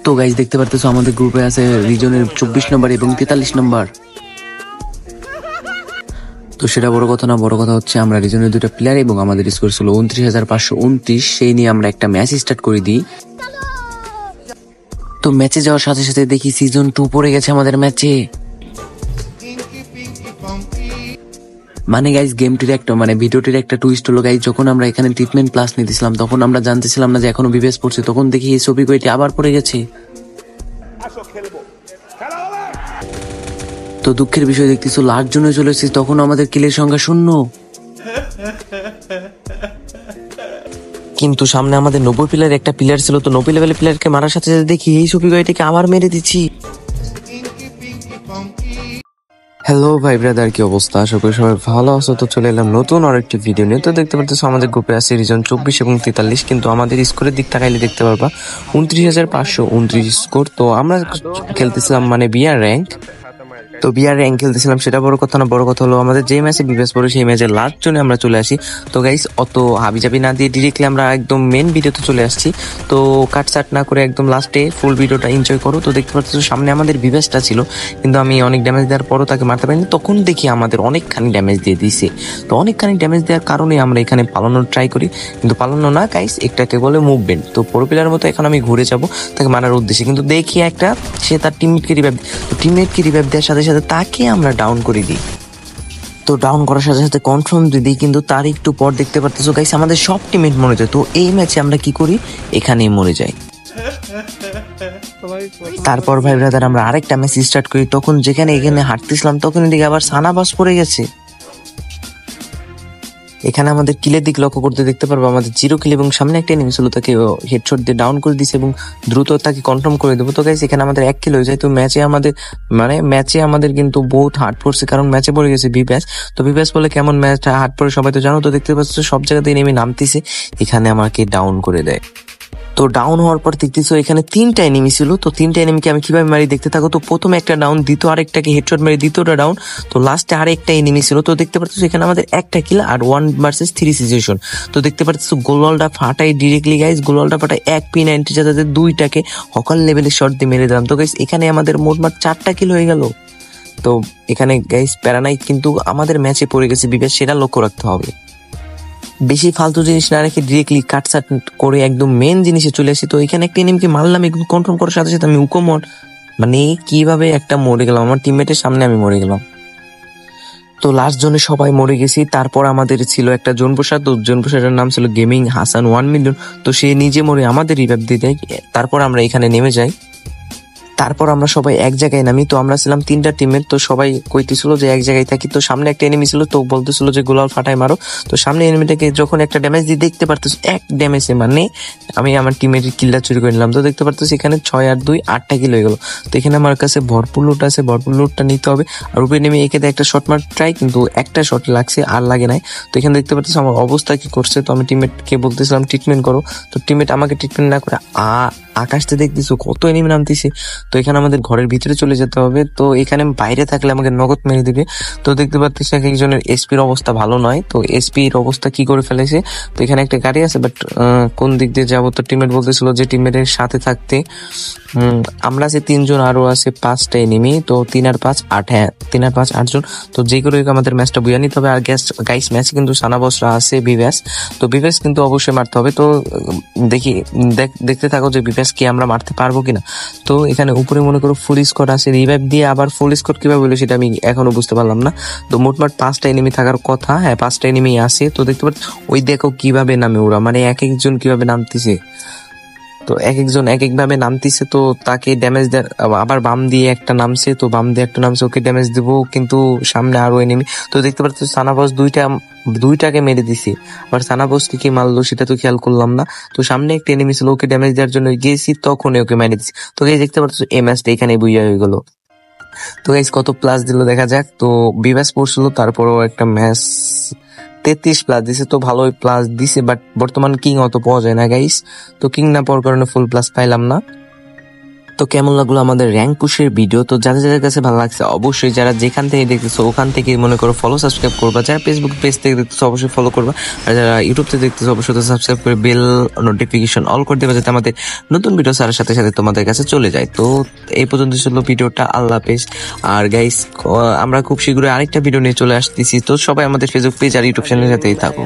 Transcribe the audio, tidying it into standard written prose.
তো গাইজ দেখতে পারতেছো আমাদের গ্রুপে আছে রিজনের 24 নম্বর এবং 43 নম্বর। তো সেটা বড় কথা না, বড় কথা হচ্ছে আমরা রিজনের দুইটা প্লেয়ার এবং আমাদের স্কোর ছিল 29,529। সেই নিয়ে আমরা একটা ম্যাচ স্টার্ট করে দিই। তো ম্যাচে যাওয়ার সাথে সাথে দেখি সিজন 2 পড়ে গেছে আমাদের ম্যাচে। মানে গাইজ গেমটির একটা ভিডিওটির একটা টুইস্ট হলো গাইজ, যখন আমরা এখানে ট্রিটমেন্ট ক্লাস নিতেছিলাম তখন আমরা জানতেছিলাম না যে এখনো বিবেস পড়ছে, তখন দেখি এই ছবি কইটি আবার পড়ে গেছে। তো দুঃখের বিষয় দেখতেছো লাস্ট জন্য চলে এসেছি, তখন আমাদের কিলের সংখ্যা 0। কিন্তু সামনে আমাদের 90 প্লেয়ার একটা প্লেয়ার ছিল, তো 90 লেভেলের প্লেয়ারকে মারার সাথে সাথে দেখি এই ছবি কয়টাকে আবার মেরে দিচ্ছি। হ্যালো ভাই ব্রাদার, কি অবস্থা? আশা করি সবাই ভালো আছো। তো চলে এলাম নতুন আরেকটি ভিডিও নিয়ে। তো দেখতে পাচ্ছ আমাদের গ্রুপে আছে রিজন 24 এবং 43, কিন্তু আমাদের স্কোরের দিক তাকাইলে দেখতে পারবা 29,529 স্কোর। তো আমরা খেলতেছিলাম বিআর র্যাঙ্ক। তো বিআর র্যাঙ্ক খেলতেছিলাম, সেটা বড় কথা না, বড় কথা হলো আমাদের যে ম্যাচে বিবেস পড়ে সেই ম্যাচের লাস্ট জন্য আমরা চলে আসি। তো গাইস অত হাবিজাবি না দিয়ে ডিরেক্টলি আমরা একদম মেন ভিডিওতে চলে আসছি। তো কাটসাট না করে একদম লাস্টে ফুল ভিডিওটা এনজয় করো। তো দেখতে পাচ্ছ সামনে আমাদের বিবেসটা ছিল, কিন্তু আমি অনেক ড্যামেজ দেওয়ার পরও তাকে মারতে পারিনি। তখন দেখি আমাদের অনেকখানি ড্যামেজ দিয়ে দিয়েছে। তো অনেকখানি ড্যামেজ দেওয়ার কারণে আমরা এখানে পালানোর ট্রাই করি, কিন্তু পালানো না গাইস, একটাকে বলে মুভমেন্ট। তো পুরো প্লেয়ার মতো এখন আমি ঘুরে যাবো তাকে মারার উদ্দেশ্যে, কিন্তু দেখি একটা সে তার টিমমেটকে রিভাইভ, তো টিমমেটকে রিভাইভ দেওয়ার সাথে সাথে তাকে আমরা ডাউন করে দিই। তো ডাউন করার সাথে সাথে কনফার্ম দিয়ে দিই, কিন্তু তার একটু পর দেখতে পারতেছো গাইস আমাদের সব টিমমেট মরে যায়। তো এই ম্যাচে আমরা কি করি, এখানেই মরে যাই। তারপর ভাই ব্রাদার আমরা আরেকটা ম্যাচ স্টার্ট করি। তখন যেখানে এখানে হাঁটতেছিলাম তখন এদিকে আবার সানাবাস পড়ে গেছে। এখানে আমাদের কিলের দিক লক্ষ্য করতে দেখতে পারবো আমাদের 0 কিল এবং সামনে একটা এনিমি ছিল, তাকে হেডশট দিয়ে ডাউন করে দিছে এবং দ্রুত তাকে কনফার্ম করে দেবো। তো গাইস এখানে আমাদের 1 কিল হয়ে যায়। তো ম্যাচে আমাদের কিন্তু বহুত হার্ড পড়ছে, কারণ ম্যাচে পড়ে গেছে বিব্যাস। তো বিব্যাস বলে কেমন ম্যাচটা হার্ড পড়ে সবাই তো জানো। তো দেখতে পাচ্ছ সব জায়গাতে এনিমি নামতেছে, এখানে আমাকে ডাউন করে দেয়। তো ডাউন হওয়ার পর দেখতেছো এখানে 3টা এনিমি ছিল। তো 3টা এনিমিকে আমি কিভাবে মারি দেখতে থাকো। তো প্রথমে একটা ডাউন, দ্বিতীয় আরেকটাকে হেডশট মেরে দ্বিতীয়টা ডাউন, তো লাস্টে আরেকটা এনিমি ছিল। তো দেখতে পাচ্ছ এখানে আমাদের একটা কিল আর 1 ভার্সেস 3 সিচুয়েশন। তো দেখতে পাচ্ছ গোলওয়ালটা ফাটাই ডিরেক্টলি গাইস, গোলওয়ালটা ফাটাই এক P90 যাতে দুইটাকে হকার লেভেলের শট দিয়ে মেরে দিলাম। তো গাইস এখানে আমাদের মোটমাট 4টা কিল হয়ে গেল। তো এখানে গাইস প্যারা নাই, কিন্তু আমাদের ম্যাচে পড়ে গেছে বিবেশ, সেটা লক্ষ্য রাখতে হবে। বেশি ফালতু জিনিস না রেখে ডিরেক্টলি কাটসাট করে একদম মেন জিনিসে চলে আসি। তো এখানে একটা এনিমিকে মারলাম, একদম কনফার্ম করার সাথে সাথে আমি উকোমর কিভাবে একটা মরে গেলাম, আমার টিমমেটের সামনে আমি মরে গেলাম। তো লাস্ট জোনে সবাই মরে গেছি। তারপর আমাদের ছিল একটা জোনপ্রসাদ, তো জোনপ্রসাদের নাম ছিল গেমিং হাসান 1 মিলিয়ন। তো সে নিজে মরে আমাদের রিভাইভ দিয়ে দেয়। তারপর আমরা এখানে নেমে যাই। তারপর আমরা সবাই এক জায়গায় নামি। তো আমরা ছিলাম 3টা টিমের, তো সবাই কইতেছিল যে এক জায়গায় থাকি। তো সামনে একটা এনিমি ছিল, তো বলতেছিল যে গোলাল ফাটায় মারো। তো সামনে এনিমিটাকে যখন একটা ড্যামেজ দিয়ে দেখতে পারতেছি এক ড্যামেজে আমি আমার টিমের কিলটা চুরি করে নিলাম। তো দেখতে পারতেছি এখানে 6 আর 2 8টা কিল হয়ে গেল। তো এখানে আমার কাছে ভরপুর লুট আছে, ভরপুর লুটটা নিতে হবে। আর উপরে নেমে একে একটা শট মার ট্রাই, কিন্তু একটা শট লাগছে আর লাগে নাই। তো এখানে দেখতে পারতেছি আমার অবস্থা কি করছে। তো আমি টিমমেটকে বলতেছিলাম ট্রিটমেন্ট করো, তো টিমমেট আমাকে ট্রিটমেন্ট না করে আকাশতে দেখতেছো কত এনিমি নামতেছে। তো এখানে আমাদের ঘরের ভিতরে চলে যেতে হবে। তো এখানে বাইরে থাকলে আমাকে নগদ মেরে দিবে। তো দেখতে পাচ্ছি এক একজনের এসপির অবস্থা ভালো নয়। তো এসপির অবস্থা কি করে ফেলেছে। তো এখানে একটা গাড়ি আছে, বাট কোন দিক দিয়ে যাবো। তো টিমমেট বলতেছিল যে টিমমেটের সাথে থাকতে। আমরা আছি 3 জন, আরো আছে 5টা এনিমি। তো 3 আর 5 8, হ্যাঁ 3 আর 5 8 জন। তো যে করে আমাদের ম্যাচটা বুঝে নিতে হবে। আর গাইস ম্যাচে কিন্তু সানাবসরা আছে বিভাস, তো বিভাস কিন্তু অবশ্যই মারতে হবে। তো দেখতে থাকো যে বিভাস কি আমরা মারতে পারবো কিনা। তো এখানে উপরে মনে করো ফুল স্কোর আছে, রিভাইভ দিয়ে আবার ফুল স্কোর কিভাবে বলে সেটা আমি এখনো বুঝতে পারলাম না। তো মোটমাট 5টা এনিমি থাকার কথা, হ্যাঁ 5টা এনিমি আছে। তো দেখতে পাচ্ছ ওই দেখো কিভাবে নামে ওরা, এক একজন কিভাবে নামতেছে। তো এক একজন এক একভাবে নামতেছে, তো তাকে ড্যামেজ দেয়। আবার বাম দিয়ে একটা নামছে, তো বাম দিয়ে একটা নামছে, ওকে ড্যামেজ দেবো, কিন্তু সামনে আরো এনিমি। তো দেখতে পাচ্ছ সানাবস দুইটাকে মেরে দিছি। আবার সানাবসকে কি মারলো সেটা তো খেয়াল করলাম না। তো সামনে একটা এনিমি ছিল, ওকে ড্যামেজ দেওয়ার জন্য গিয়েছি, তখন ওকে মেরে দিছি। তো গাইস দেখতে পাচ্ছ এই ম্যাচটা এখানে বুইয়া হয়ে গেল। তো গাইস কত প্লাস দিল দেখা যাক। তো বিভাস পড়ছিল, তারপরও একটা ম্যাচ 33 প্লাস দিছে। তো ভালোই প্লাস দিছে, বাট বর্তমান কিং অত পাওয়া যায় না গাইস। তো কিং না পাওয়ার কারণে ফুল প্লাস পাইলাম না। তো কেমন লাগলো আমাদের র্যাঙ্ক পুশের ভিডিও? তো যাদের যাদের কাছে ভালো লাগছে অবশ্যই, যারা যেখান থেকে দেখতেছো ওখান থেকে মনে করো ফলো সাবস্ক্রাইব করবা, যারা ফেসবুক পেজ থেকে দেখতেছো অবশ্যই ফলো করবা, আর যারা ইউটিউব থেকে দেখতেছো অবশ্যই সাবস্ক্রাইব করে বেল নোটিফিকেশন অল করে দেবা, যাতে আমাদের নতুন ভিডিও ছাড়ার সাথে সাথে তোমাদের কাছে চলে যায়। তো এই পর্যন্ত ছিল ভিডিওটা, আল্লাহ হাফেজ। আর গাইস, আমরা খুব শীঘ্রই আরেকটা ভিডিও নিয়ে চলে আসতেছি, তো সবাই আমাদের ফেসবুক পেজ আর ইউটিউব চ্যানেলের সাথেই থাকো।